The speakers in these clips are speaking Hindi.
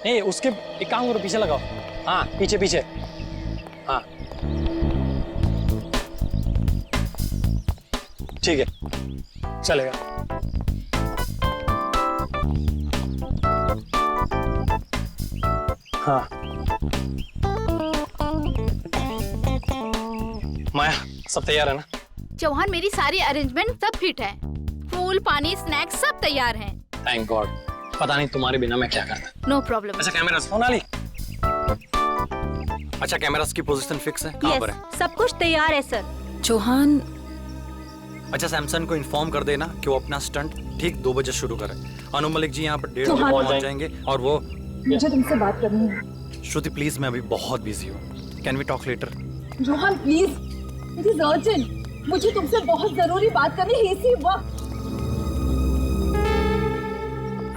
नहीं उसके एक काम करो, पीछे लगाओ। हाँ पीछे पीछे। हाँ ठीक है, चलेगा। हाँ माया, सब तैयार है ना? चौहान, मेरी सारी अरेंजमेंट सब फिट है। फूल, पानी, स्नैक्स सब तैयार हैं। Thank god. पता नहीं तुम्हारे बिना मैं क्या करता। No problem. अच्छा कैमरा सोनाली। अच्छा कैमरास की पोजीशन फिक्स है, कहाँ पर है? सब कुछ तैयार है सर। चौहान, अच्छा सैमसन को इन्फॉर्म कर देना कि वो अपना स्टंट ठीक 2 बजे शुरू करे। अनु मलिक जी यहाँ पर 1:30 बजे पहुँच जाएंगे और वो मुझे तुमसे बात करनी है। श्रुति प्लीज, मैं अभी बहुत बिजी हूँ, can we talk later? Johan please, it is urgent. मुझे तुमसे बहुत जरूरी बात करनी है इसी वक्त।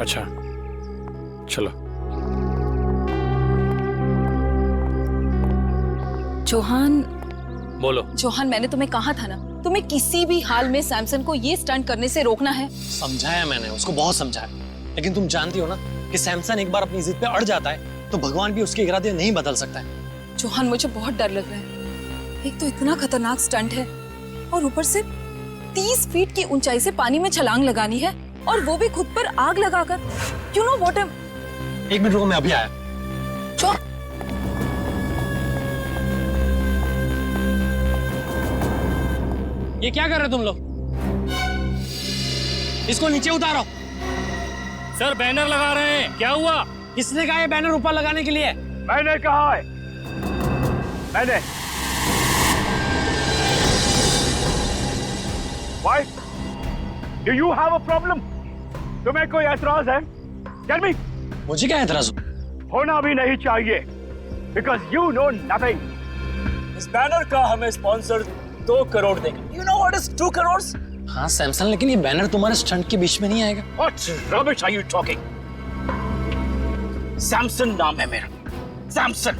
अच्छा चलो। चौहान, बोलो। चौहान मैंने तुम्हें कहा था ना, तुम्हें किसी भी हाल में सैमसन को ये स्टंट करने से रोकना है। समझाया मैंने उसको, बहुत समझाया, लेकिन तुम जानती हो ना कि सैमसन एक बार अपनी जिद पे अड़ जाता है तो भगवान भी उसके इरादे नहीं बदल सकता है। चौहान मुझे बहुत डर लग रहा है। एक तो इतना खतरनाक स्टंट है और ऊपर से 30 फीट की ऊंचाई से पानी में छलांग लगानी है और वो भी खुद पर आग लगाकर। You know what? एक मिनट रुको, मैं अभी आया। ये क्या कर रहे हो तुम लोग? इसको नीचे उतारो। सर बैनर लगा रहे हैं। क्या हुआ? किसने कहा ये बैनर ऊपर लगाने के लिए? मैंने कहा है। मैंने। Why? Do you have a problem? तुम्हें कोई ऐतराज है? Tell me. मुझे क्या एतराज होना भी नहीं चाहिए, because you know nothing. इस बैनर का हमें स्पॉन्सर 2 करोड़ देगा। You know what is 2 crores? हाँ सैमसन, लेकिन ये बैनर तुम्हारे स्टंट के बीच में नहीं आएगा। What rubbish are you talking? Samson नाम है मेरा, सैमसन।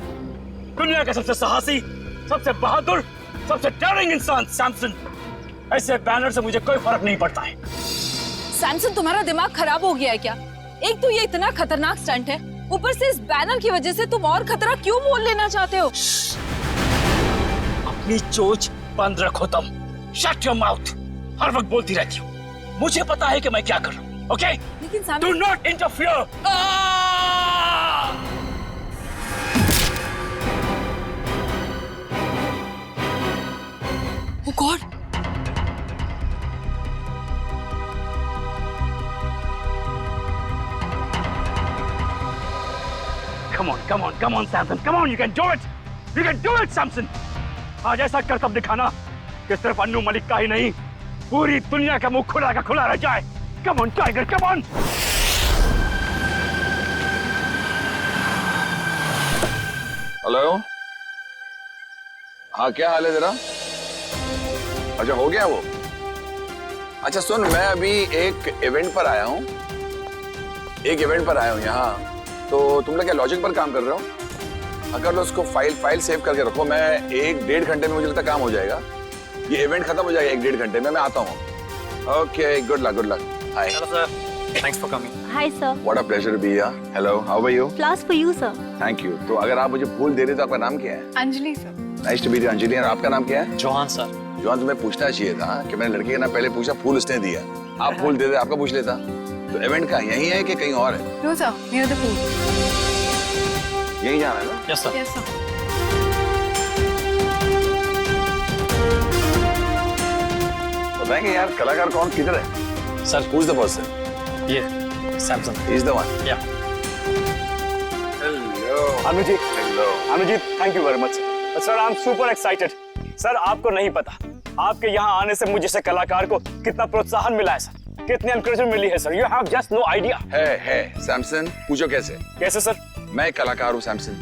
दुनिया का सबसे साहसी, सबसे बहादुर, सबसे डेयरिंग इंसान सैमसन। ऐसे बैनर से मुझे कोई फर्क नहीं पड़ता है। सैमसन तुम्हारा दिमाग खराब हो गया है क्या? एक तो ये इतना खतरनाक स्टंट है, ऊपर से इस बैनर की वजह से तुम और खतरा क्यों मोल लेना चाहते हो? अपनी चोच बंद रखो तुम। Shut your mouth. हर वक्त बोलती रहती हो। मुझे पता है कि मैं क्या कर रहा हूँ, ओके? लेकिन do not interfere. Oh God! Come on, Samson. Come on, you can do it. You can do it, Samson. आज ऐसा करतब दिखाना कि सिर्फ अन्नू मलिक का ही नहीं, पूरी दुनिया का मुंह खुला का खुला रह जाए। Come on, Tiger, come on. Hello, हाँ क्या हाल है तेरा? अच्छा हो गया वो? अच्छा सुन, मैं अभी एक इवेंट पर आया हूँ। यहाँ। तो तुम लोग क्या लॉजिक पर काम कर रहे हो? अगर उसको फाइल सेव करके रखो, मैं 1-1.5 घंटे में मुझे लगता काम हो जाएगा। ये इवेंट खत्म हो जाएगा 1-1.5 घंटे में। मैं आता हूँ। Okay, good luck. हाय। चलो sir, thanks for coming. Hi sir. What a pleasure to be here. Hello, how are you? Flowers for you sir. Thank you. तो अगर आप मुझे फूल दे रहे तो आपका नाम क्या है? Anjali sir. Nice to meet you Anjali. और आपका नाम क्या है? चौहान सर। जॉन, तुम्हें पूछना चाहिए था कि मैंने लड़के का नाम पहले पूछा, फूल उसने दिया। आप फूल दे दे, आपका पूछ लेता। तो इवेंट का यही है कि कहीं और है? No sir, near the pool. यही जाना है ना? Yes sir. Yes sir. बताएंगे यार कलाकार कौन किधर है? Sir Who's the person? ये सैमसन। He's the one. या Hello. Anuji, Hello. Anuji, thank you very much. Sir, I am super excited. Sir, आपको नहीं पता, आपके यहाँ आने से मुझे से कलाकार को कितना प्रोत्साहन मिला है सर, कितनी एनकरेजमेंट मिली है sir. You have just no idea. है सैमसन, पूछो कैसे? कैसे सर? मैं एक कलाकार हूँ सैमसन,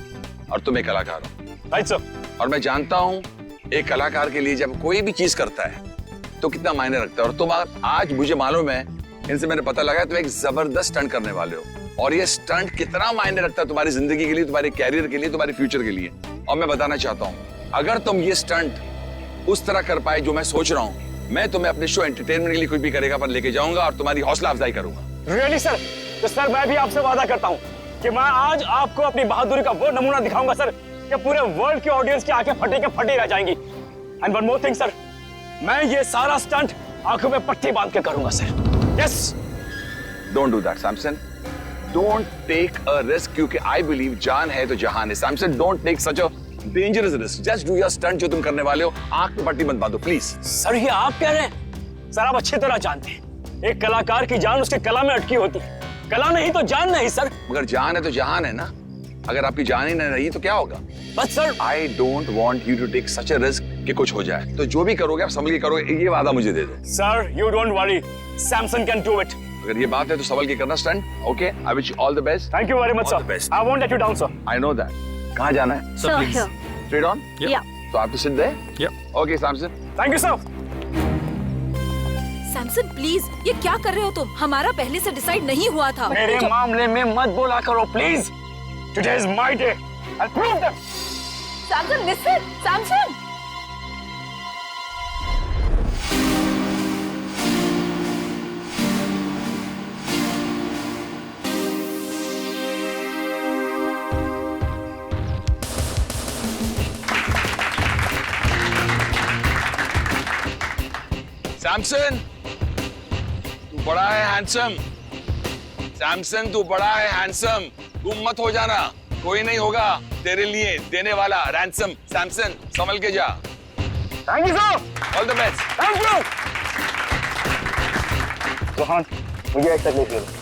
और तुम एक कलाकार हो। Right sir. और मैं जानता हूँ एक कलाकार के लिए जब कोई भी चीज करता है तो कितना मायने रखता है। और तुम आज मुझे मालूम है, इनसे मैंने पता लगा, तुम एक जबरदस्त स्टंट करने वाले हो। और ये स्टंट कितना मायने रखता है तुम्हारी जिंदगी के लिए, तुम्हारे कैरियर के लिए, तुम्हारे फ्यूचर के लिए। और मैं बताना चाहता हूँ, अगर तुम ये स्टंट उस तरह कर पाए जो मैं सोच रहा हूँ, मैं तुम्हें अपने शो एंटरटेनमेंट के लिए कुछ भी करेगा पर लेके जाऊंगा और तुम्हारी हौसला अफजाई करूंगा। Really sir? तो सर मैं भी आपसे वादा करता हूँ, कि मैं आज आपको अपनी बहादुरी का वो नमूना दिखाऊंगा सर कि पूरे वर्ल्ड के ऑडियंस की आंखें फटे के फटी रह जाएंगी। And one more thing sir, मैं ये सारा स्टंट आंखों में पट्टी बांध के करूंगा sir. Yes. Don't do that Samson, don't take a risk, क्योंकि आई बिलीव जान है तो जहान है। Samson, don't take such a dangerous risk, just do your stunt जो तुम करने वाले हो। आंख में पट्टी मत बांधो प्लीज। सर ये आप कह रहे हैं? सर आप अच्छी तरह जानते हैं एक कलाकार की जान उसके कला में अटकी होती है, कला नहीं तो जान नहीं सर। मगर जान है तो जहान है ना, अगर आपकी जान ही नहीं रही तो क्या होगा? बस sir I don't want you to take such a risk कि कुछ हो जाए। तो जो भी करोगे आप संभल के करोगे, ये वादा मुझे दे दो। Sir you don't worry, Samson can do it. अगर ये बात है तो संभल के करना stunt. Okay, I wish you all the best. Thank you very much All the sir, best. I won't let you down sir. I know that. कहाँ जाना है? Sir please. Straight on? या तो आप तो सिद्ध है। Okay Samson. Thank you sir. Samson please, ये क्या कर रहे हो तुम? हमारा पहले से डिसाइड नहीं हुआ था। मेरे मामले में मत बोला करो please. Today is my day, I prove that. Samson listen, Samson. Samson, तू बड़ा है हैंडसम। सैमसन, तू बड़ा है हैंडसम। तुम मत हो जाना, कोई नहीं होगा तेरे लिए देने वाला रैंसम। सैमसन, संभल के जा। Thank you sir. All the best. Thank you. Rohan, मुझे एक तकलीफ दे।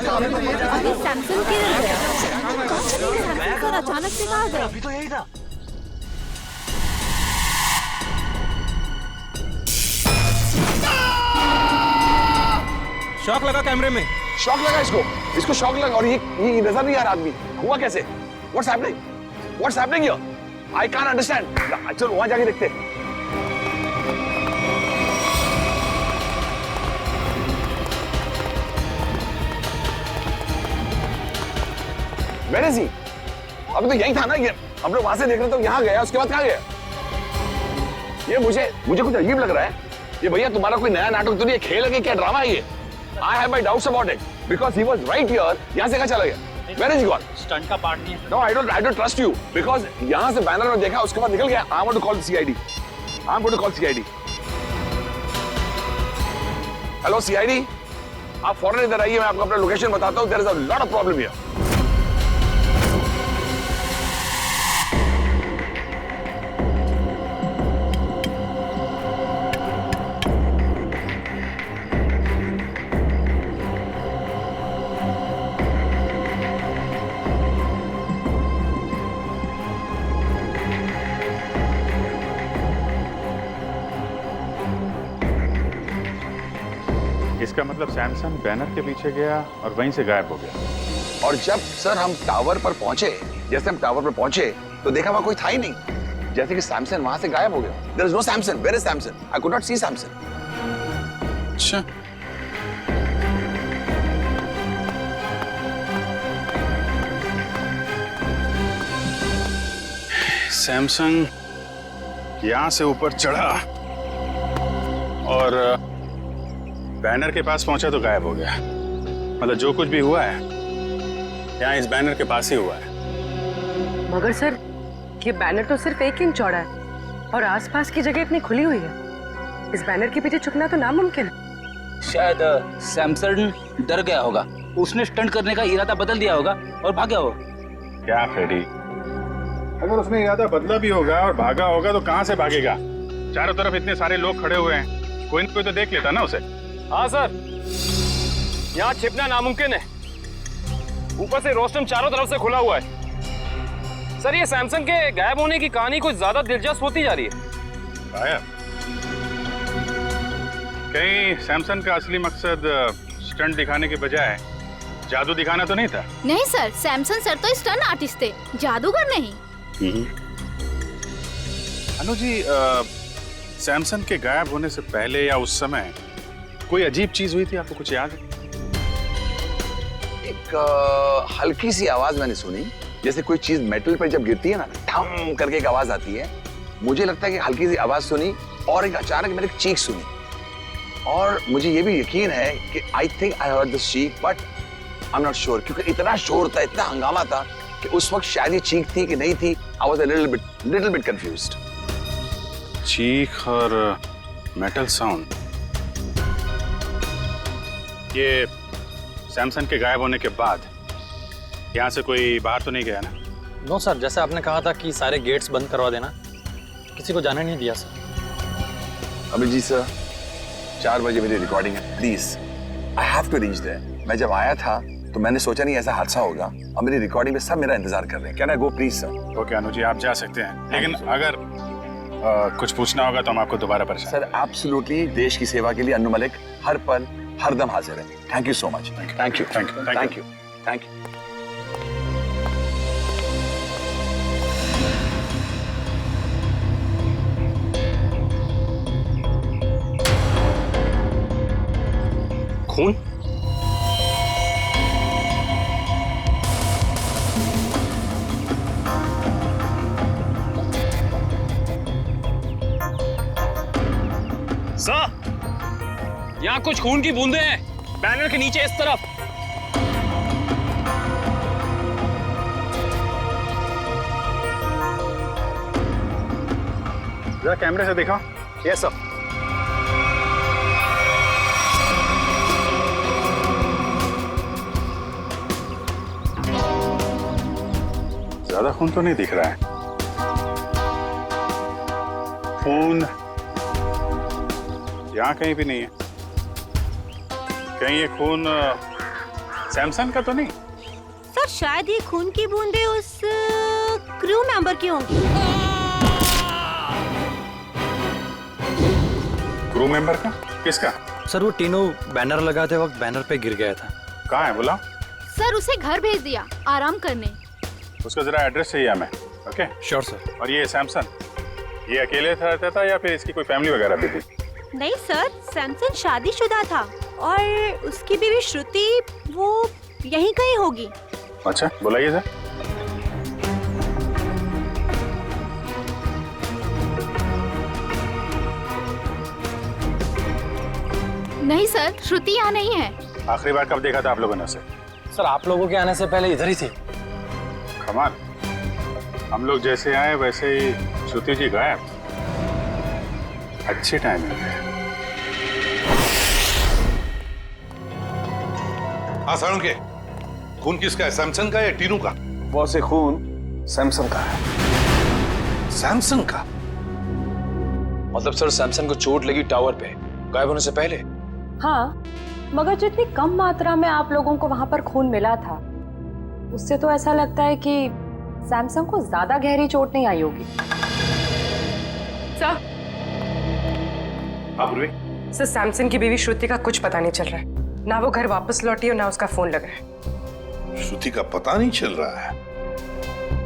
अभी सैमसन किधर गया? सैमसन सर अचानक से कहाँ गए? अभी तो यही था। शॉक लगा कैमरे में। शॉक लगा इसको शॉक लगा। और ये नजर नहीं आ रहा आदमी। हुआ कैसे? What's happening here? I can't understand. चलो वहां जाके देखते हैं। Where is he? अभी तो यही था ना ये। हम लोग वहां से देख रहे तो यहाँ गया, उसके बाद कहाँ गया? ये मुझे कुछ अजीब लग रहा है। ये भैया तुम्हारा कोई नया नाटक तो नहीं, खेल है कि क्या ड्रामा है ये? I have my doubts about it because he was right here. यहाँ से कहाँ चला गया? Where is he gone? Stunt का पार्ट नहीं है। No, I don't trust you because यहाँ से बैनर में देखा, उसके बाद निकल गया। I want to call the CID. I'm going to call CID. Hello CID, आप फौरन इधर आइए, मैं आपको अपना लोकेशन बताता हूँ। There is a lot of problem here. इसका मतलब सैमसन बैनर के पीछे गया और वहीं से गायब हो गया। और जब सर हम टावर पर पहुंचे, जैसे हम टावर पर पहुंचे तो देखा वहां कोई था ही नहीं, जैसे कि सैमसन वहां से गायब हो गया। There is no Samson. Where is Samson? I could not see Samson. अच्छा, सैमसंग यहां से ऊपर चढ़ा और बैनर के पास पहुंचा तो गायब हो गया। मतलब जो कुछ भी हुआ है यहाँ इस बैनर के पास ही हुआ है। मगर सर, ये बैनर तो सिर्फ 1 इंच चौड़ा है और आसपास की जगह इतनी खुली हुई है। इस बैनर के पीछे छुपना तो नामुमकिन है। शायद सैमसन डर गया होगा, उसने स्टंट करने का इरादा बदल दिया होगा और भागा होगा। क्या फ्रेडी, अगर उसने इरादा बदला भी होगा और भागा होगा तो कहां से भागेगा? चारों तरफ इतने सारे लोग खड़े हुए हैं, कोई न कोई तो देख लेता ना उसे। हाँ सर, यहाँ छिपना नामुमकिन है। ऊपर से रोस्टम चारों तरफ से खुला हुआ है। सर, ये सैमसंग के गायब होने की कहानी कुछ ज्यादा दिलचस्प होती जा रही है। गायब? कहीं सैमसंग का असली मकसद स्टंट दिखाने के बजाय जादू दिखाना तो नहीं था? नहीं सर, सैमसन सर तो स्टंट आर्टिस्ट थे, जादूगर नहीं। अनु जी, सैमसंग के गायब होने से पहले या उस समय कोई अजीब चीज हुई थी, आपको कुछ याद है? एक हल्की सी आवाज मैंने सुनी, जैसे कोई चीज मेटल पर जब गिरती है ना, ठम करके एक आवाज आती है। मुझे लगता है कि हल्की सी आवाज सुनी और एक अचानक मैंने एक चीख सुनी, और मुझे ये भी यकीन है कि I think I heard this चीख, but I am not sure, क्योंकि इतना शोर था, इतना हंगामा था कि उस वक्त शायद ये चीख थी कि नहीं थी। I was a little bit confused. चीख और मेटल साउंड, ये सैमसंग के गायब होने के बाद यहाँ से कोई बाहर तो नहीं गया ना? नो सर, जैसे आपने कहा था कि सारे गेट्स बंद करवा देना, किसी को जाने नहीं दिया सर। अभिजीत सर, 4 बजे मेरी रिकॉर्डिंग है, please I have to reach there. मैं जब आया था तो मैंने सोचा नहीं ऐसा हादसा होगा, और मेरी रिकॉर्डिंग में सब मेरा इंतजार कर रहे हैं। Can I go please sir? Okay Anu ji, आप जा सकते हैं, लेकिन अगर कुछ पूछना होगा तो हम आपको दोबारा परेशान। सर एब्सोल्युटली, देश की सेवा के लिए अन्नू मलिक हर पल हर दम हाजिर है। Thank you so much. Thank you thank you thank you thank you. खून? सर, यहाँ कुछ खून की बूंदें हैं, बैनर के नीचे इस तरफ। जरा कैमरे से दिखाओ। Yes sir. ज्यादा खून तो नहीं दिख रहा है। खून यहाँ कहीं भी नहीं है। कहीं ये खून सैमसंग का तो नहीं? सर, शायद ये खून की बूंदें उस क्रू मेंबर की होंगी। क्रू मेंबर का? किसका? सर, वो तीनों बैनर लगाते वक्त बैनर पे गिर गया था। कहाँ है बुलाओ? सर, उसे घर भेज दिया आराम करने। उसका जरा एड्रेस चाहिए हमें। Okay sure sir. और ये सैमसंग, ये अकेले रहता था या फिर इसकी कोई फैमिली वगैरह भी थी? नहीं सर, सैमसन शादीशुदा था और उसकी बीवी श्रुति वो यहीं कहीं होगी। अच्छा, बुलाइए सर। नहीं सर, श्रुति यहाँ नहीं है। आखिरी बार कब देखा था आप लोगों ने उसे? सर, आप लोगों के आने से पहले इधर ही थे। कमाल, हम लोग जैसे आए वैसे ही श्रुति जी गायब। अच्छी टाइमिंग है। हाँ सारुण के, खून किसका है, सैमसंग का या टीनू का? बहुत से खून सैमसंग का है। सैमसंग का? मतलब सर, सैमसंग को चोट लगी टावर पे गायब होने से पहले। हाँ, मगर जितनी कम मात्रा में आप लोगों को वहां पर खून मिला था, उससे तो ऐसा लगता है कि सैमसंग को ज्यादा गहरी चोट नहीं आई होगी। सर, सर, सैमसंग की बीवी श्रुति का कुछ पता नहीं चल रहा है। ना वो घर वापस लौटी और ना उसका फोन लग रहा है। श्रुति का पता नहीं चल रहा है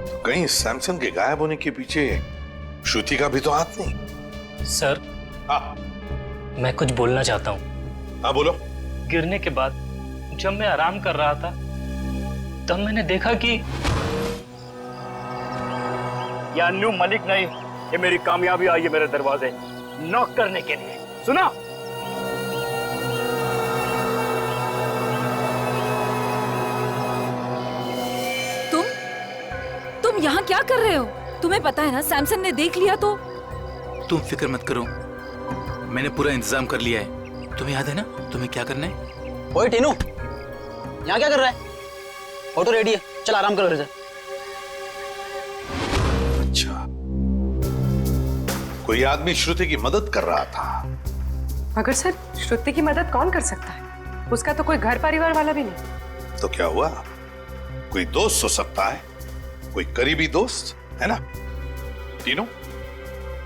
तो कहीं सैमसंग के गायब होने के पीछे श्रुति का भी तो हाथ नहीं? सर, मैं कुछ बोलना चाहता हूँ। हाँ बोलो। गिरने के बाद जब मैं आराम कर रहा था तब मैंने देखा कि ये अन्नू मलिक नहीं, ये मेरी कामयाबी आई है मेरे दरवाजे नॉक करने के लिए। सुना? तुम यहाँ क्या कर रहे हो? तुम्हें पता है ना सैमसन ने देख लिया तो? तुम फिक्र मत करो, मैंने पूरा इंतजाम कर लिया है। तुम्हें याद है ना तुम्हें क्या करना है? ओए टीनू, यहाँ क्या कर रहा है? ऑटो रेडी है, चल आराम करो इधर। अच्छा, कोई आदमी श्रुति की मदद कर रहा था। मगर सर, श्रुति की मदद कौन कर सकता है? उसका तो कोई घर परिवार वाला भी नहीं। तो क्या हुआ? कोई दोस्त हो सकता है, कोई करीबी दोस्त, है ना? तीनों,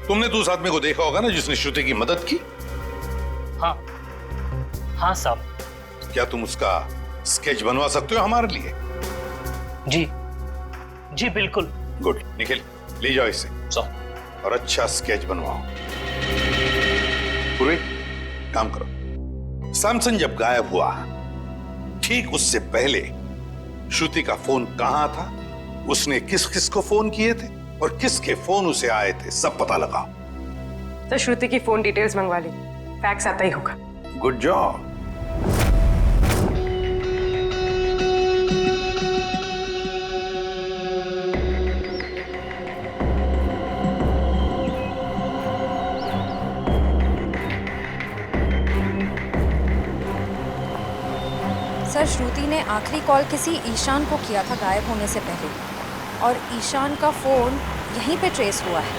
तुमने तो उस आदमी को देखा होगा ना जिसने श्रुति की मदद की? हाँ साहब। क्या तुम उसका स्केच बनवा सकते हो हमारे लिए? जी बिल्कुल। गुड, निखिल ले जाओ इसे और अच्छा स्केच बनवाओ। पूरी काम करो। सैमसन जब गायब हुआ, ठीक उससे पहले श्रुति का फोन कहां था, उसने किस किस को फोन किए थे और किसके फोन उसे आए थे, सब पता लगाओ। तो श्रुति की फोन डिटेल्स मंगवा ली, फैक्स आता ही होगा। Good job. सर, श्रुति ने आखिरी कॉल किसी ईशान को किया था गायब होने से पहले, और ईशान का फोन यहीं पे ट्रेस हुआ है।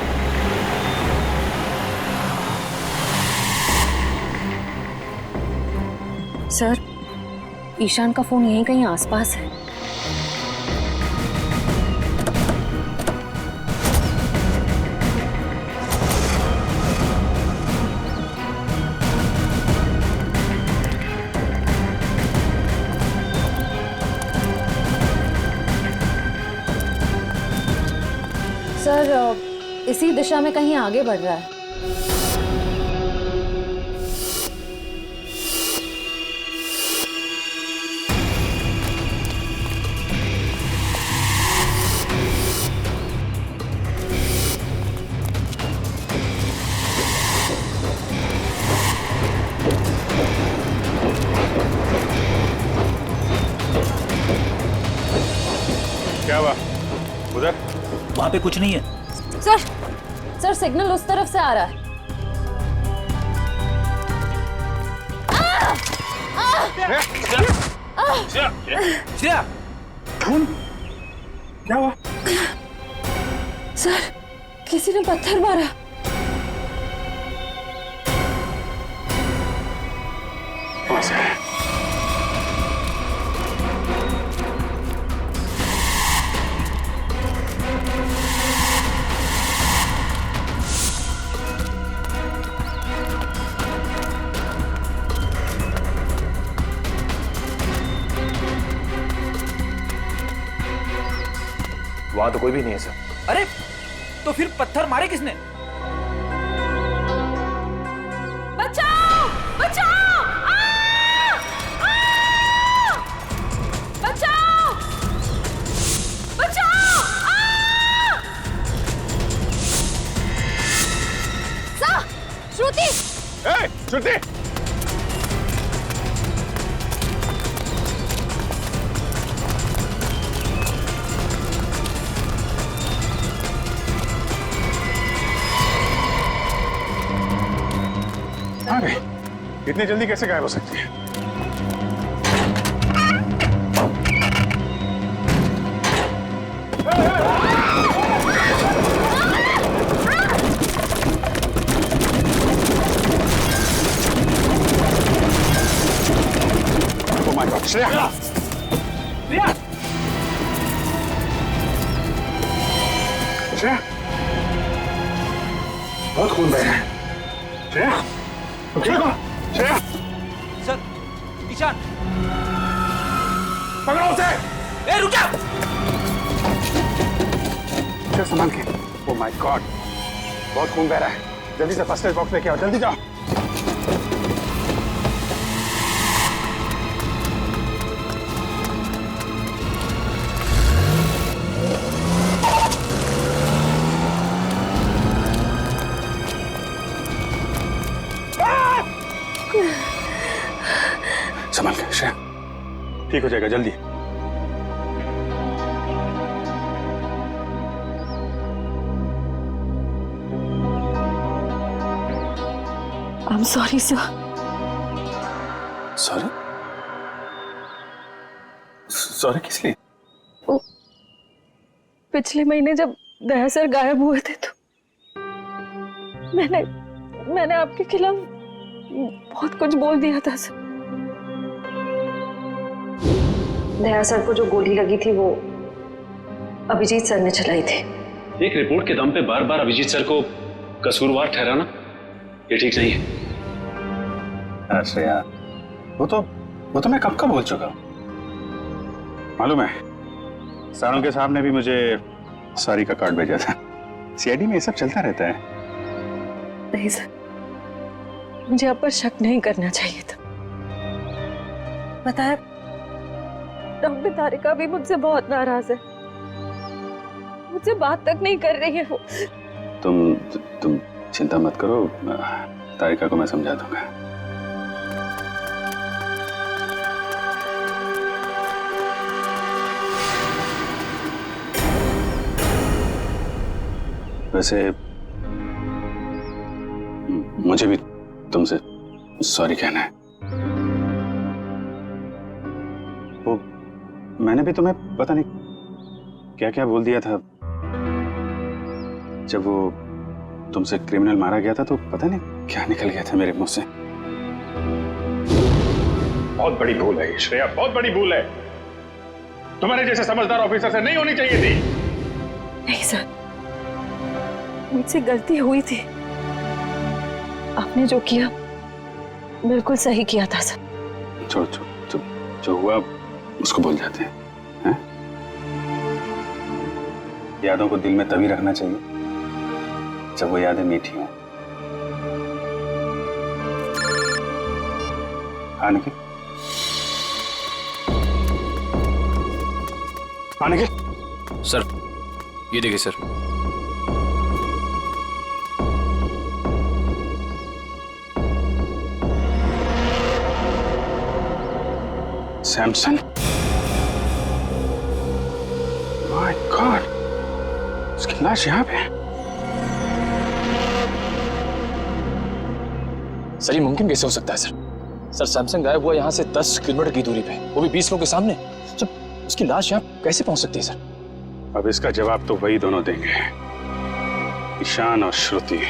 सर, ईशान का फोन यहीं कहीं आसपास है। सर, इसी दिशा में कहीं आगे बढ़ रहा है। क्या हुआ उधर? वहां पे कुछ नहीं है सर, सिग्नल उस तरफ से आ रहा है। श्रेया, क्या हुआ? सर, किसी ने पत्थर मारा। वहां तो कोई भी नहीं है सर। अरे तो फिर पत्थर मारे किसने? बचाओ! बचाओ! बचाओ! बचाओ! सर, श्रुति! श्रुति! इतनी जल्दी कैसे गायब हो सकती है? Oh my God, Shreya! Shreya! बहुत खून बह रहा है। श्रेया! तुम ठीक हो? श्रेया! सर, ईशान! पकड़ो उसे! ए, रुक जा! श्रेया, संभाल के। Oh my God, बहुत खून बह रहा है। जल्दी से फर्स्ट एड बॉक्स लेके आओ, जल्दी जाओ। संभल के श्रेया, ठीक हो जाएगा जल्दी। I'm sorry, sir. Sorry? Sorry किस लिए? पिछले महीने जब दया सर गायब हुए थे तो मैंने आपके खिलाफ बहुत कुछ बोल दिया था सर। दया सर को जो गोली लगी थी वो अभिजीत सर ने चलाई थी। एक रिपोर्ट के दम पे बार बार अभिजीत सर को कसूरवार ठहराना ये ठीक नहीं है। श्रेया, वो तो मैं कब का बोल चुका हूं। मालूम है, सारंग के साहब ने भी मुझे सॉरी का कार्ड भेजा था। सीआईडी में ये सब चलता रहता है। नहीं सर, मुझे आप पर शक नहीं करना चाहिए था। बताया, डॉक्टर तारिका भी मुझसे बहुत नाराज है, मुझसे बात तक नहीं कर रही है वो। तुम चिंता मत करो, तारिका को मैं समझा दूंगा। वैसे मुझे भी तुमसे सॉरी कहना है। वो मैंने भी तुम्हें पता नहीं क्या क्या बोल दिया था। जब वो तुमसे क्रिमिनल मारा गया था तो पता नहीं क्या निकल गया था मेरे मुंह से। बहुत बड़ी भूल है श्रेया, बहुत बड़ी भूल है। तुम्हारे जैसे समझदार ऑफिसर से नहीं होनी चाहिए थी। नहीं सर, मुझसे गलती हुई थी। आपने जो किया बिल्कुल सही किया था सर। छोड़, जो हुआ उसको भूल जाते हैं। यादों को दिल में तभी रखना चाहिए जब वो यादें मीठी हों। हाँ निखिल, हाँ निखिल। सर ये देखिए सर। सैमसन, माय गॉड, उसकी लाश यहाँ पे है। सर ये मुमकिन कैसे हो सकता है सर? सर सैमसंग गायब हुआ यहाँ से 10 किलोमीटर की दूरी पे, वो भी 20 लोगों के सामने। सर उसकी लाश यहाँ कैसे पहुंच सकती है सर? अब इसका जवाब तो वही दोनों देंगे, ईशान और श्रुति।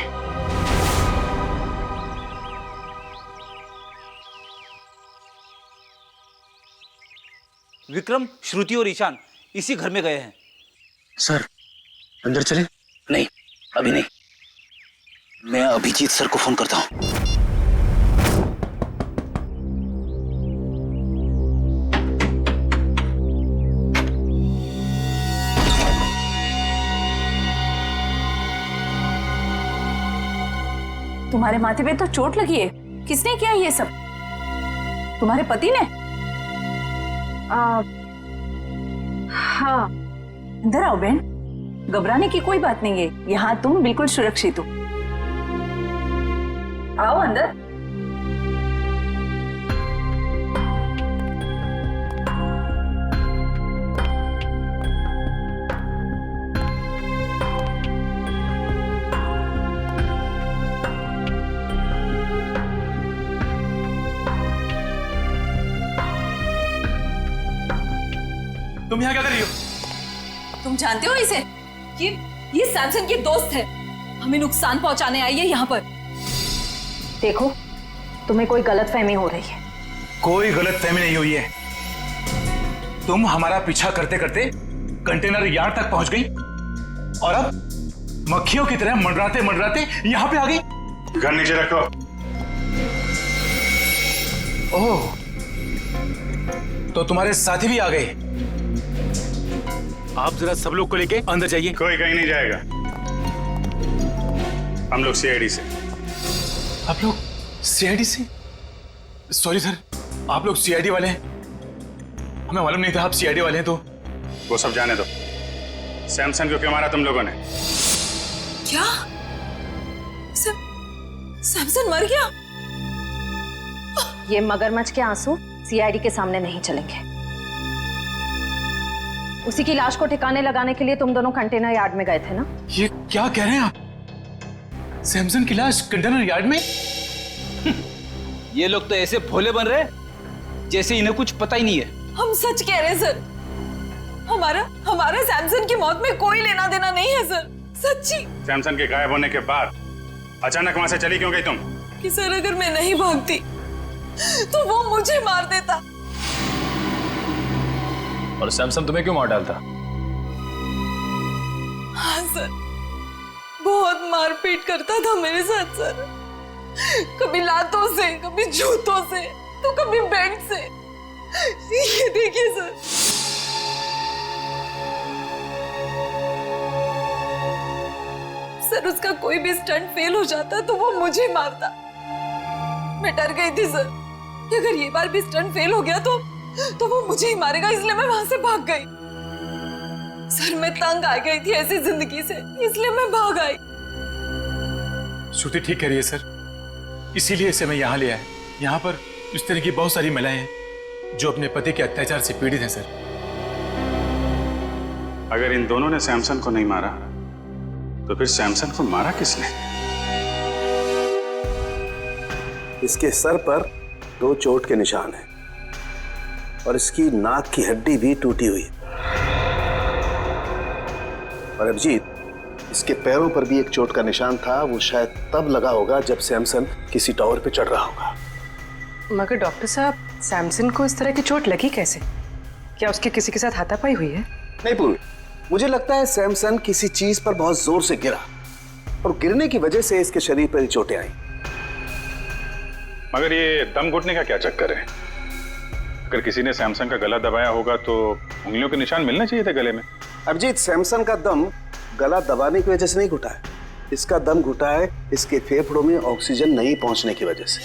विक्रम, श्रुति और ईशान इसी घर में गए हैं। सर अंदर चले? नहीं, अभी नहीं। मैं अभिजीत सर को फोन करता हूं। तुम्हारे माथे पे तो चोट लगी है, किसने किया ये सब? तुम्हारे पति ने? हाँ। अंदर आओ बहन, घबराने की कोई बात नहीं है, यहाँ तुम बिल्कुल सुरक्षित हो। आओ अंदर। तुम यहाँ क्या कर रही हो? तुम जानते हो इसे? ये सैमसन की दोस्त है, हमें नुकसान पहुंचाने आई है यहाँ पर। देखो, तुम्हें कोई गलतफहमी हो रही है। कोई गलतफहमी नहीं हुई है। तुम हमारा पीछा करते करते कंटेनर यार्ड तक पहुंच गई और अब मक्खियों की तरह मंडराते मंडराते यहाँ पे आ गई। गन नीचे रखो। ओह, तो तुम्हारे साथी भी आ गए। आप जरा सब लोग को लेके अंदर जाइए। कोई कहीं नहीं जाएगा, हम लोग सीआईडी से। आप लोग सीआईडी से? सॉरी सर, आप लोग सीआईडी वाले हैं? हमें मालूम नहीं था आप सीआईडी वाले हैं। तो वो सब जाने दो। सैमसन को क्यों मारा तुम लोगों ने? क्या? सैमसन मर गया? ये मगरमच्छ के आंसू सीआईडी के सामने नहीं चलेंगे। उसी की लाश को ठिकाने लगाने के लिए तुम दोनों कंटेनर यार्ड में गए थे ना? ये क्या कह रहे हैं आप? सैमसन की लाश कंटेनर यार्ड में? ये लोग तो ऐसे भोले बन रहे जैसे इन्हें कुछ पता ही नहीं है। हम सच कह रहे हैं सर, हमारा सैमसन की मौत में कोई लेना देना नहीं है सर, सच्ची। सैमसन के गायब होने के बाद अचानक वहां से चली क्यों गई तुम? कि सर अगर मैं नहीं भागती तो वो मुझे मार देता। और सैमसन तुम्हें क्यों मार डालता? हाँ सर, बहुत मारपीट करता था मेरे साथ सर, कभी लातों से, कभी जूतों से, तो कभी बेल्ट से। ये देखिए सर। सर उसका कोई भी स्टंट फेल हो जाता तो वो मुझे मारता। मैं डर गई थी सर कि अगर ये बार भी स्टंट फेल हो गया तो वो मुझे ही मारेगा, इसलिए मैं वहां से भाग गई। सर मैं तंग आ गई थी ऐसी जिंदगी से, इसलिए मैं भाग आई। श्रुति ठीक कह रही है सर, इसीलिए इसे मैं यहाँ ले आया। यहाँ पर इस तरह की बहुत सारी महिलाएं हैं जो अपने पति के अत्याचार से पीड़ित हैं सर। अगर इन दोनों ने सैमसन को नहीं मारा तो फिर सैमसन को मारा किसने? इसके सर पर 2 चोट के निशान हैं और इसकी नाक की हड्डी भी टूटी हुई है। और अभिजीत, इसके पैरों पर भी एक चोट का निशान था, वो शायद तब लगा होगा जब सैमसन किसी टावर पे चढ़ रहा होगा। मगर डॉक्टर साहब, सैमसन को इस तरह की चोट लगी कैसे? क्या उसके किसी के साथ हाथापाई हुई है? नहीं पूर्वी, मुझे लगता है सैमसन किसी चीज पर बहुत जोर से गिरा और गिरने की वजह से इसके शरीर पर ही चोटें आई। मगर ये दम घुटने का क्या चक्कर है? अगर किसी ने सैमसन का गला दबाया होगा तो उंगलियों के निशान मिलने चाहिए थे गले में। अभिजीत, सैमसन का दम गला दबाने की वजह से नहीं घुटा है, इसका दम घुटा है इसके फेफड़ों में ऑक्सीजन नहीं पहुंचने की वजह से।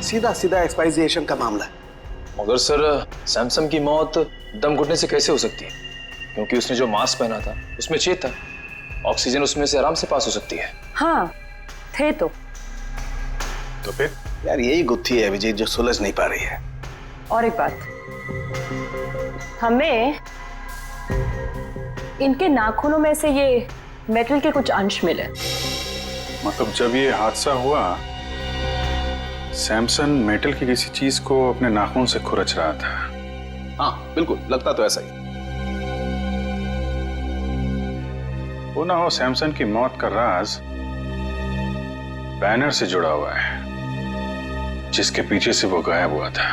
सीधा सीधा एक्सपायरिएशन का मामला है। मगर सर, सैमसन की मौत दम घुटने से कैसे हो सकती है? क्योंकि उसने जो मास्क पहना था उसमें छेद था, ऑक्सीजन उसमें से आराम से पास हो सकती है। हाँ थे तो फिर यार यही गुत्थी है अभिजीत जो सुलझ नहीं पा रही है। और एक बात, हमें इनके नाखूनों में से ये मेटल के कुछ अंश मिले। मतलब जब ये हादसा हुआ सैमसन मेटल की किसी चीज को अपने नाखून से खुरच रहा था। हाँ बिल्कुल, लगता तो ऐसा ही। वो ना हो सैमसन की मौत का राज बैनर से जुड़ा हुआ है जिसके पीछे से वो गायब हुआ था।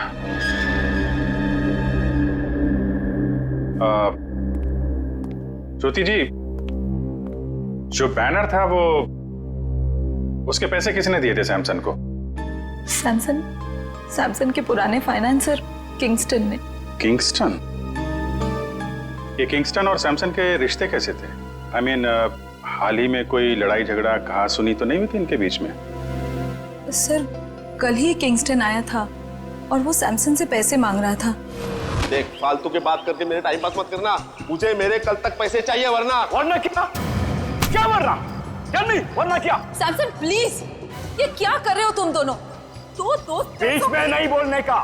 ज्योति जी, जो बैनर था वो उसके पैसे किसने दिए थे सैमसन को? सैमसन के पुराने फाइनेंसर किंगस्टन ने। किंगस्टन? ये किंगस्टन और सैमसन के रिश्ते कैसे थे? I mean, हाल ही में कोई लड़ाई झगड़ा कहा सुनी तो नहीं हुई थी इनके बीच में? सर कल ही किंगस्टन आया था और वो सैमसन से पैसे मांग रहा था। देख, फालतू की बात करके मेरे टाइम पास मत करना, मुझे मेरे कल तक पैसे चाहिए, वरना क्या वरना? वरना क्या? सैमसन प्लीज, ये क्या कर रहे हो तुम दोनों? दो दोस्त बीच में नहीं बोलने का,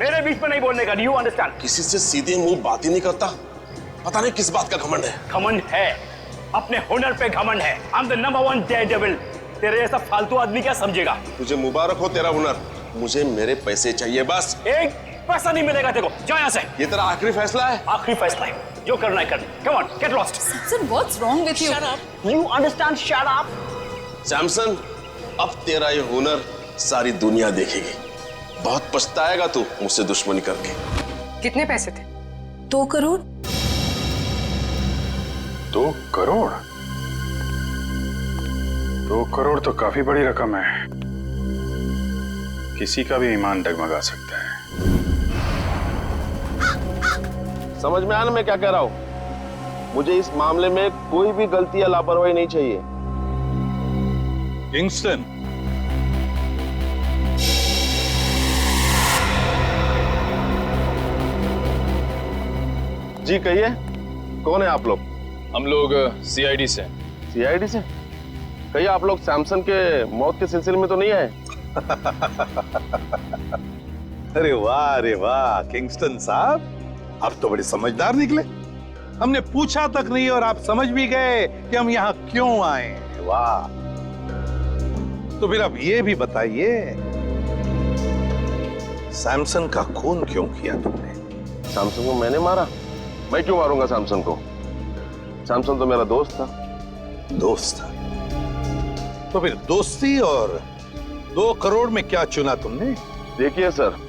मेरे बीच में नहीं बोलने का। Do you understand? किसी से सीधे मुंह बात ही नहीं करता, पता नहीं किस बात का घमंड है। घमंड है, अपने हुनर पे घमंड है। I am the number 1 Daredevil. तेरे जैसा फालतू आदमी क्या समझेगा? तुझे मुबारक हो तेरा हुनर, मुझे मेरे पैसे चाहिए बस। एक पैसा नहीं मिलेगा तेरे को, जा यहाँ से। ये तेरा आखिरी फैसला है? आखिरी फैसला है, जो करना है कर। Come on, get lost. Samson, what's wrong with you? Shut up. You understand? Shut up. Samson, अब तेरा ये हुनर सारी दुनिया देखेगी। बहुत पछताएगा तू मुझसे दुश्मनी करके। कितने पैसे थे? 2 करोड़। 2 करोड़? 2 करोड़ तो काफी बड़ी रकम है, किसी का भी ईमान डगमगा सकता है। समझ में आया ना मैं क्या कह रहा हूं? मुझे इस मामले में कोई भी गलती या लापरवाही नहीं चाहिए। किंगस्टन, जी कहिए, कौन है आप लोग? हम लोग सीआईडी से। सीआईडी से? कहिए, आप लोग सैमसन के मौत के सिलसिले में तो नहीं आए? अरे वाह किंगस्टन साहब, आप तो बड़े समझदार निकले। हमने पूछा तक नहीं और आप समझ भी गए कि हम यहाँ क्यों आए। वाह। तो फिर अब ये भी बताइए, सैमसन का खून क्यों किया तुमने? सैमसन को मैंने मारा? मैं क्यों मारूंगा सैमसन को? सैमसन तो मेरा दोस्त था। दोस्त था? तो फिर दोस्ती और 2 करोड़ में क्या चुना तुमने? देखिए सर,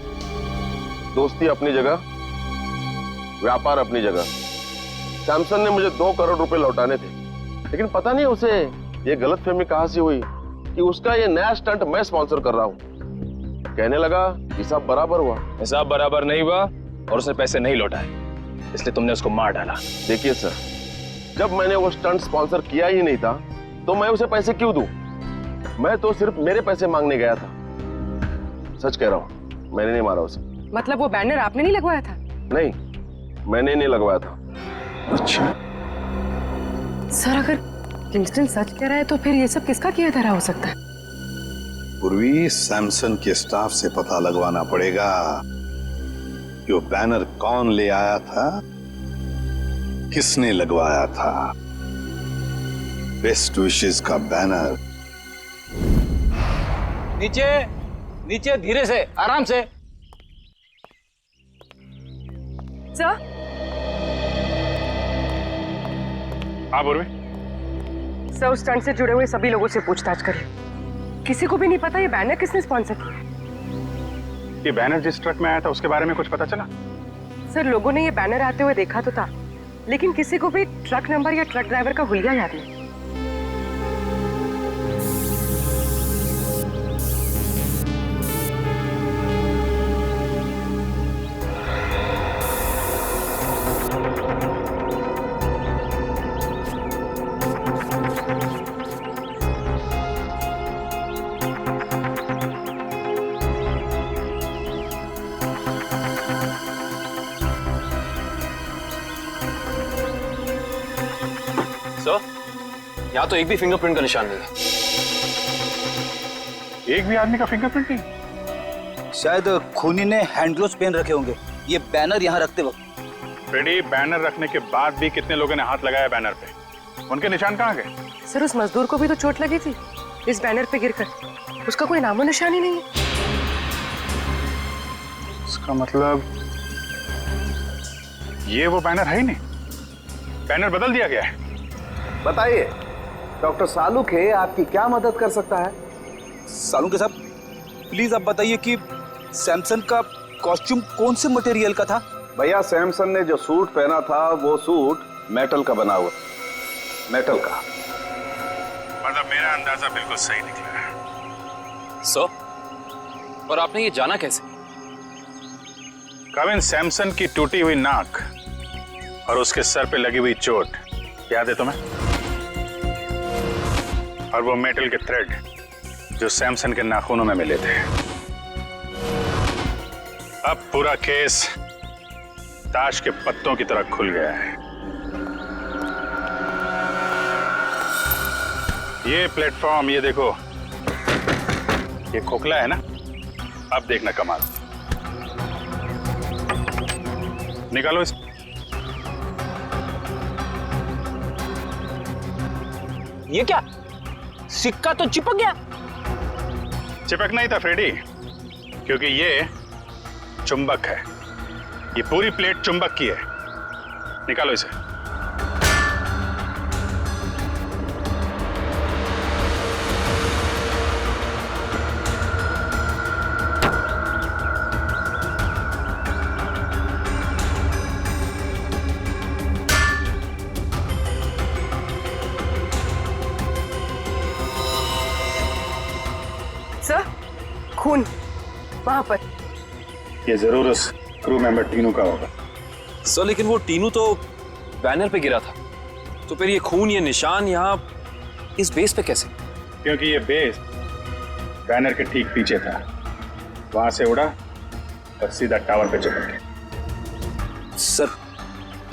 दोस्ती अपनी जगह, व्यापार अपनी जगह। सैमसन ने मुझे 2 करोड़ रुपए लौटाने थे, लेकिन पता नहीं उसे ये गलतफहमी कहां से हुई कि उसका ये नया स्टंट मैं स्पॉन्सर कर रहा हूं। कहने लगा हिसाब बराबर हुआ। हिसाब बराबर नहीं हुआ और उसने पैसे नहीं लौटाए, इसलिए तुमने उसको मार डाला। देखिए सर, जब मैंने वो स्टंट स्पॉन्सर किया ही नहीं था तो मैं उसे पैसे क्यों दूं? मैं तो सिर्फ मेरे पैसे मांगने गया था। सच कह रहा हूं, मैंने नहीं मारा उसे। मतलब वो बैनर आपने नहीं लगवाया था? नहीं, मैंने नहीं लगवाया था। अच्छा सर, अगर किंगस्टन सच कह रहा है तो फिर ये सब किसका किया धरा हो सकता है? पूर्वी, सैमसन के स्टाफ से पता लगवाना पड़ेगा कि वो बैनर कौन ले आया था, किसने लगवाया था। बेस्ट विशेस का बैनर। नीचे नीचे, धीरे से, आराम से। सर? हाँ पूर्वी। सर, उस स्टंट से जुड़े हुए सभी लोगों से पूछताछ करिए। किसी को भी नहीं पता ये बैनर किसने स्पॉन्सर किया। ये बैनर जिस ट्रक में आया था उसके बारे में कुछ पता चला? सर, लोगों ने ये बैनर आते हुए देखा तो था, लेकिन किसी को भी ट्रक नंबर या ट्रक ड्राइवर का हुलिया याद नहीं। यहाँ तो एक भी फिंगरप्रिंट का निशान नहीं है। एक भी आदमी का फिंगरप्रिंट नहीं? शायद खूनी ने हैंड ग्लोव्स पहन रखे होंगे ये बैनर यहाँ रखते वक्त। फ्रेडी, बैनर रखने के बाद भी कितने लोगों ने हाथ लगाया बैनर पे? उनके निशान कहाँ गए? सर, उस मजदूर को भी तो चोट लगी थी इस बैनर पे गिरकर। उसका कोई नामो निशान ही नहीं है। इसका मतलब ये वो बैनर है ही नहीं, बैनर बदल दिया गया है। बताइए डॉक्टर सालुखे, आपकी क्या मदद कर सकता है? सालुखे साहब, प्लीज आप बताइए कि सैमसन का कॉस्ट्यूम कौन से मटेरियल का था? भैया, सैमसन ने जो सूट पहना था वो सूट मेटल का बना हुआ। मेटल का। मतलब मेरा अंदाजा बिल्कुल सही निकला है। सर, और आपने ये जाना कैसे? कविन, सैमसन की टूटी हुई नाक और उसके सर पे लगी हुई चोट याद है तुम्हें? और वो मेटल के थ्रेड जो सैमसन के नाखूनों में मिले थे। अब पूरा केस ताश के पत्तों की तरह खुल गया है। ये प्लेटफॉर्म, ये देखो, ये खोखला है ना? अब देखना कमाल। निकालो इस। ये क्या? सिक्का तो चिपक गया। चिपक नहीं था फ्रेडी, क्योंकि ये चुंबक है। ये पूरी प्लेट चुंबक की है। निकालो इसे। सर, खून वहां पर। ये जरूर उस क्रू मेंबर टीनू का होगा। सर, लेकिन वो टीनू तो बैनर पे गिरा था, तो फिर ये खून, ये निशान यहाँ इस बेस पे कैसे? क्योंकि ये बेस बैनर के ठीक पीछे था। वहां से उड़ा और सीधा टावर पे चिपक गया। सर,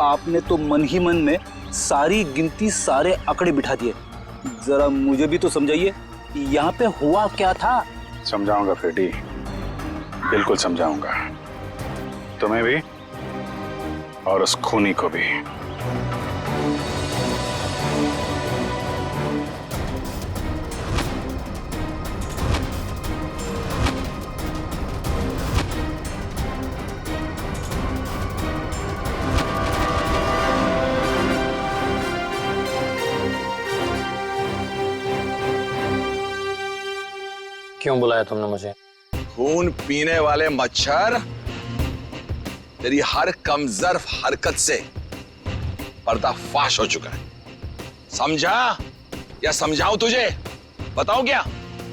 आपने तो मन ही मन में सारी गिनती, सारे आंकड़े बिठा दिए। जरा मुझे भी तो समझाइए यहाँ पे हुआ क्या था? समझाऊंगा फ्रेडी, बिल्कुल समझाऊंगा, तुम्हें भी और उस खूनी को भी। क्यों बुलाया तुमने मुझे? खून पीने वाले मच्छर, तेरी हर कमजोर हरकत से पर्दाफाश हो चुका है। समझा या समझाऊं तुझे? बताऊं क्या?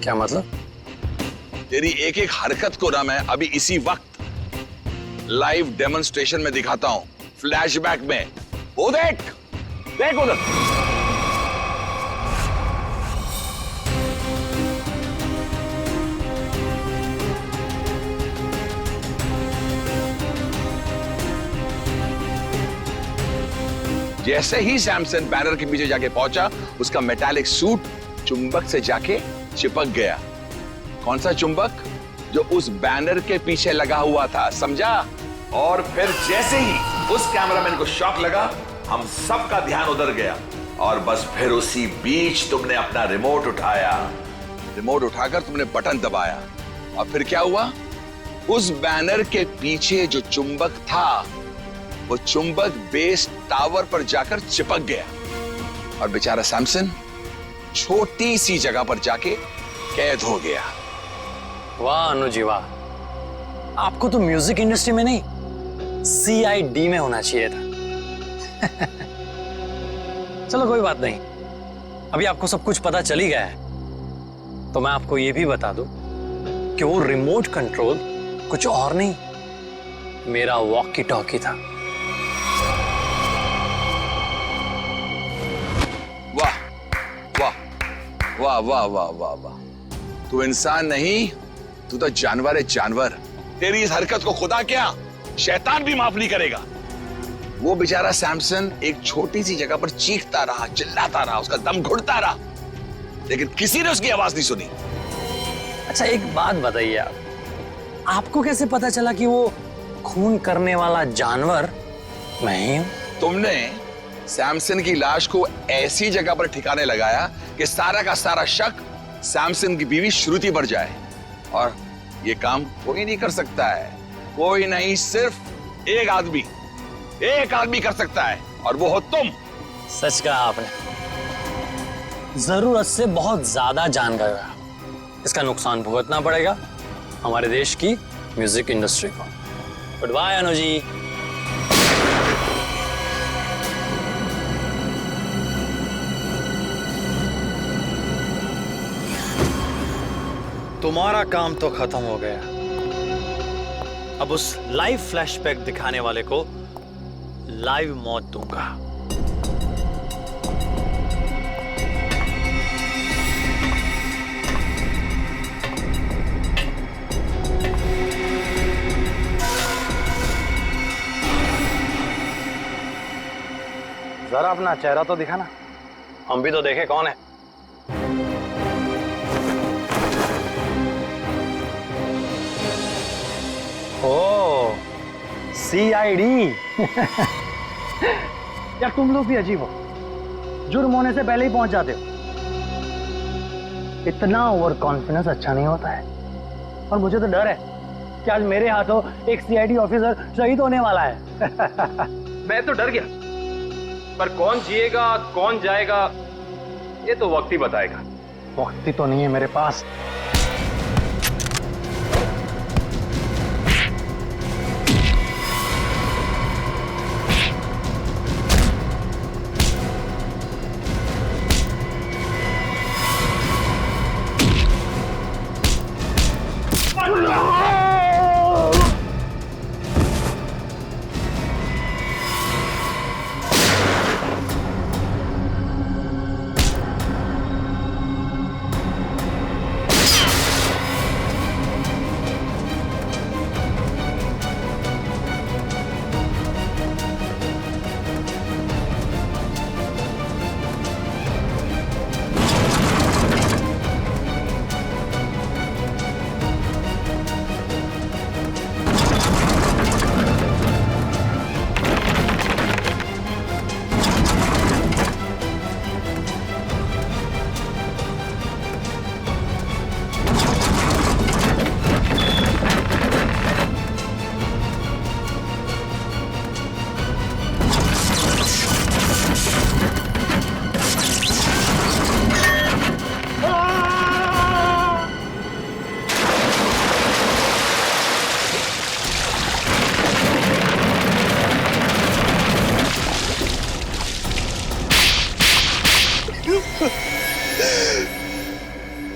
क्या मतलब? तेरी एक एक हरकत को ना मैं अभी इसी वक्त लाइव डेमोन्स्ट्रेशन में दिखाता हूं, फ्लैशबैक में। वो देख, देख उधर। जैसे ही सैमसन बैनर के पीछे जाके पहुंचा, उसका मेटालिक सूट चुंबक से जाके चिपक गया। कौन सा चुंबक? जो उस बैनर के पीछे लगा हुआ था, समझा? और फिर जैसे ही उस कैमरामैन को शॉक लगा, हम सबका ध्यान उधर गया और बस फिर उसी बीच तुमने अपना रिमोट उठाया। रिमोट उठाकर तुमने बटन दबाया और फिर क्या हुआ? उस बैनर के पीछे जो चुंबक था, वो चुंबक बेस टावर पर जाकर चिपक गया और बेचारा सैमसन छोटी सी जगह पर जाके कैद हो गया। वाह अनुजी वाह, आपको तो म्यूजिक इंडस्ट्री में नहीं, CID में होना चाहिए था। चलो कोई बात नहीं, अभी आपको सब कुछ पता चल ही गया है, तो मैं आपको यह भी बता दूं कि वो रिमोट कंट्रोल कुछ और नहीं, मेरा वॉकी टॉकी था। वाह वाह वाह वाह वाह वाह वाह, तू इंसान नहीं, तू तो जानवर है, जानवर। तेरी इस हरकत को खुदा क्या, शैतान भी माफ नहीं करेगा। वो बेचारा सैमसन एक छोटी सी जगह पर चीखता रहा, चिल्लाता रहा, उसका दम घुटता रहा, लेकिन किसी ने उसकी आवाज नहीं सुनी। अच्छा एक बात बताइए आप, आपको कैसे पता चला कि वो खून करने वाला जानवर मैं ही हूं? तुमने सैमसन की लाश को ऐसी जगह पर ठिकाने लगाया कि सारा का सारा शक सैमसन की बीवी श्रुति पर जाए, और ये काम कोई नहीं कर सकता है। कोई नहीं, सिर्फ एक आदमी कर सकता है, और वो हो तुम। सच कहा आपने, जरूरत से बहुत ज्यादा जान गया। इसका नुकसान भुगतना पड़ेगा हमारे देश की म्यूजिक इंडस्ट्री को। Good bye Anuji. तुम्हारा काम तो खत्म हो गया, अब उस लाइव फ्लैशबैक दिखाने वाले को लाइव मौत दूंगा। जरा अपना चेहरा तो दिखाना, हम भी तो देखे कौन है। ओ CID। यार तुम लोग भी अजीब हो, जुर्म होने से पहले ही पहुंच जाते हो। इतना ओवर कॉन्फिडेंस अच्छा नहीं होता है, और मुझे तो डर है कि आज मेरे हाथों एक CID ऑफिसर शहीद होने वाला है। मैं तो डर गया, पर कौन जिएगा कौन जाएगा ये तो वक्त ही बताएगा। वक्त ही तो नहीं है मेरे पास।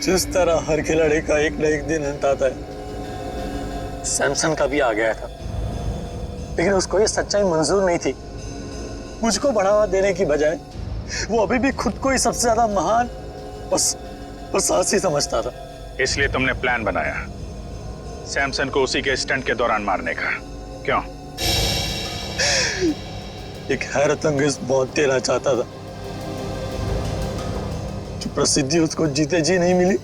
जिस तरह हर खिलाड़ी का एक न एक दिन अंत आता है, सैमसन का भी आ गया था, लेकिन उसको ये सच्चाई मंजूर नहीं थी। मुझको बढ़ावा देने की बजाय वो अभी भी खुद को ही सबसे ज्यादा महान और साहसी समझता था। इसलिए तुमने प्लान बनाया सैमसन को उसी के स्टंट के दौरान मारने का, क्यों? एक हैरतअंगेज मौत देना चाहता था। जो प्रसिद्धि उसको जीते जी नहीं मिली,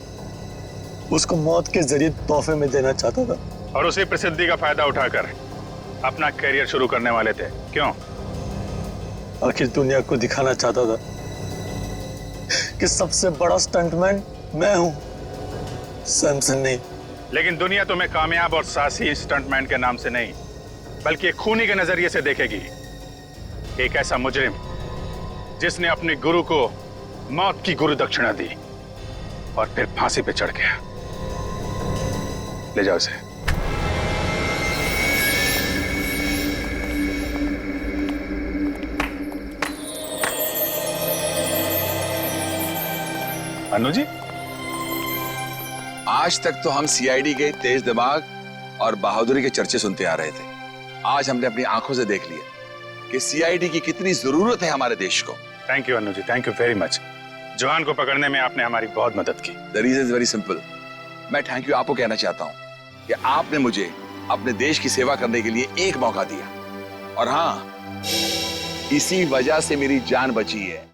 उसको मौत के जरिए तोहफे में देना चाहता था। और उसी प्रसिद्धि का फायदा उठाकर अपना करियर शुरू करने वाले थे, क्यों? आखिर दुनिया को दिखाना चाहता था कि सबसे बड़ा स्टंटमैन मैं हूं, सैमसन नहीं। लेकिन दुनिया तुम्हें कामयाब और साहसी स्टंटमैन के नाम से नहीं, बल्कि एक खूनी के नजरिए से देखेगी। एक ऐसा मुजरिम जिसने अपने गुरु को मौत की गुरु दक्षिणा दी और फिर फांसी पे चढ़ गया। ले जाओ इसे। अनु जी, आज तक तो हम सीआईडी के तेज दिमाग और बहादुरी के चर्चे सुनते आ रहे थे। आज हमने अपनी आंखों से देख लिया कि सीआईडी की कितनी जरूरत है हमारे देश को। Thank you Anu ji, thank you very much. जवान को पकड़ने में आपने हमारी बहुत मदद की। The reason is very simple. मैं थैंक यू आपको कहना चाहता हूं कि आपने मुझे अपने देश की सेवा करने के लिए एक मौका दिया, और हाँ, इसी वजह से मेरी जान बची है।